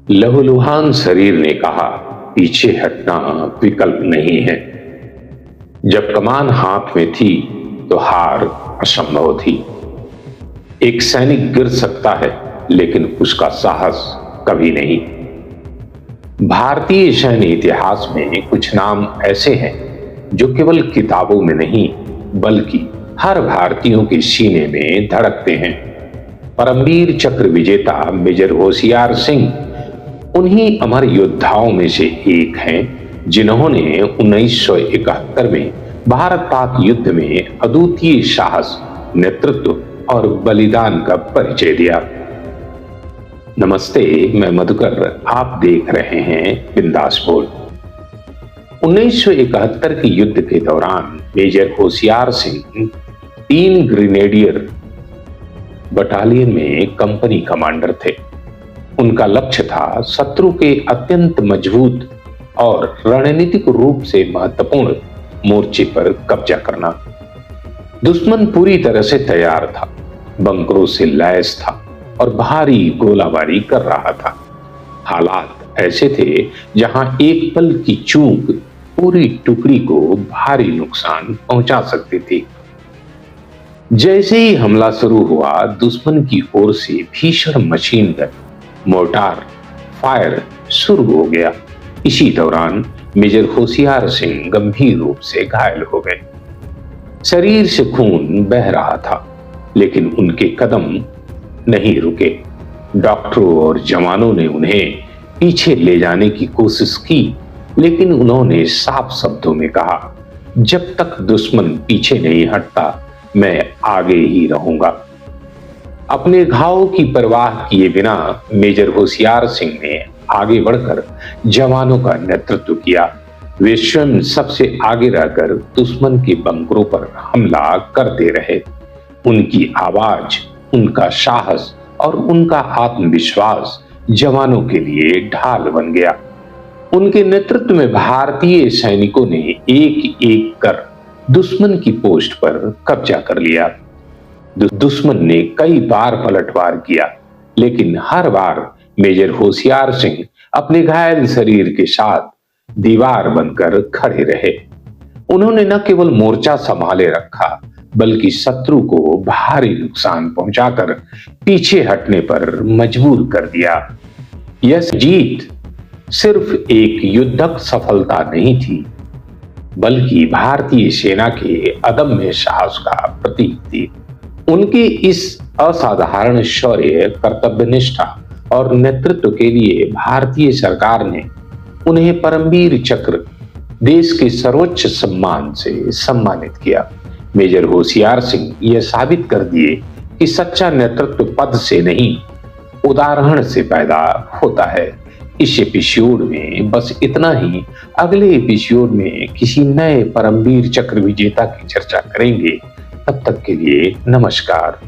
लहूलुहान शरीर ने कहा, पीछे हटना विकल्प नहीं है। जब कमान हाथ में थी तो हार असंभव थी। एक सैनिक गिर सकता है, लेकिन उसका साहस कभी नहीं। भारतीय सैन्य इतिहास में कुछ नाम ऐसे हैं जो केवल किताबों में नहीं, बल्कि हर भारतीयों के सीने में धड़कते हैं। परमवीर चक्र विजेता मेजर होशियार सिंह उन्हीं अमर योद्धाओं में से एक हैं जिन्होंने 1971 में भारत पाक युद्ध में अद्वितीय साहस, नेतृत्व और बलिदान का परिचय दिया। नमस्ते, मैं मधुकर, आप देख रहे हैं बिंदास बोल। 1971 के युद्ध के दौरान major Hoshiyar Singh 3 grenadier battalion में कंपनी कमांडर थे। उनका लक्ष्य था शत्रु के अत्यंत मजबूत और रणनीतिक रूप से महत्वपूर्ण मोर्चे पर कब्जा करना। दुश्मन पूरी तरह से तैयार था, बंकरों से लैस था और भारी गोलाबारी कर रहा था। हालात ऐसे थे जहां एक पल की चूक पूरी टुकड़ी को भारी नुकसान पहुंचा सकती थी। जैसे ही हमला शुरू हुआ, दुश्मन की ओर से भीषण मशीन गन, मोर्टार फायर शुरू हो गया। इसी दौरान मेजर होशियार सिंह गंभीर रूप से घायल हो गए। शरीर से खून बह रहा था, लेकिन उनके कदम नहीं रुके। डॉक्टरों और जवानों ने उन्हें पीछे ले जाने की कोशिश की, लेकिन उन्होंने साफ शब्दों में कहा, जब तक दुश्मन पीछे नहीं हटता, मैं आगे ही रहूंगा। अपने घावों की परवाह किए बिना मेजर होशियार सिंह ने आगे बढ़कर जवानों का नेतृत्व किया। वे स्वयं सबसे आगे रहकर दुश्मन के बंकरों पर हमला करते रहे। उनकी आवाज, उनका साहस और उनका आत्मविश्वास जवानों के लिए ढाल बन गया। उनके नेतृत्व में भारतीय सैनिकों ने एक एक कर दुश्मन की पोस्ट पर कब्जा कर लिया। दुश्मन ने कई बार पलटवार किया, लेकिन हर बार मेजर होशियार सिंह अपने घायल शरीर के साथ दीवार बनकर खड़े रहे। उन्होंने न केवल मोर्चा संभाले रखा, बल्कि शत्रु को भारी नुकसान पहुंचाकर पीछे हटने पर मजबूर कर दिया। यह जीत सिर्फ एक युद्धक सफलता नहीं थी, बल्कि भारतीय सेना के अदम्य साहस का प्रतीक थी। उनके इस असाधारण शौर्य, कर्तव्यनिष्ठा और नेतृत्व के लिए भारतीय सरकार ने उन्हें परमवीर चक्र, देश के सर्वोच्च सम्मान से सम्मानित किया। मेजर होशियार सिंह यह साबित कर दिए कि सच्चा नेतृत्व पद से नहीं, उदाहरण से पैदा होता है। इस एपिसोड में बस इतना ही। अगले एपिसोड में किसी नए परमवीर चक्र विजेता की चर्चा करेंगे। तब तक के लिए नमस्कार।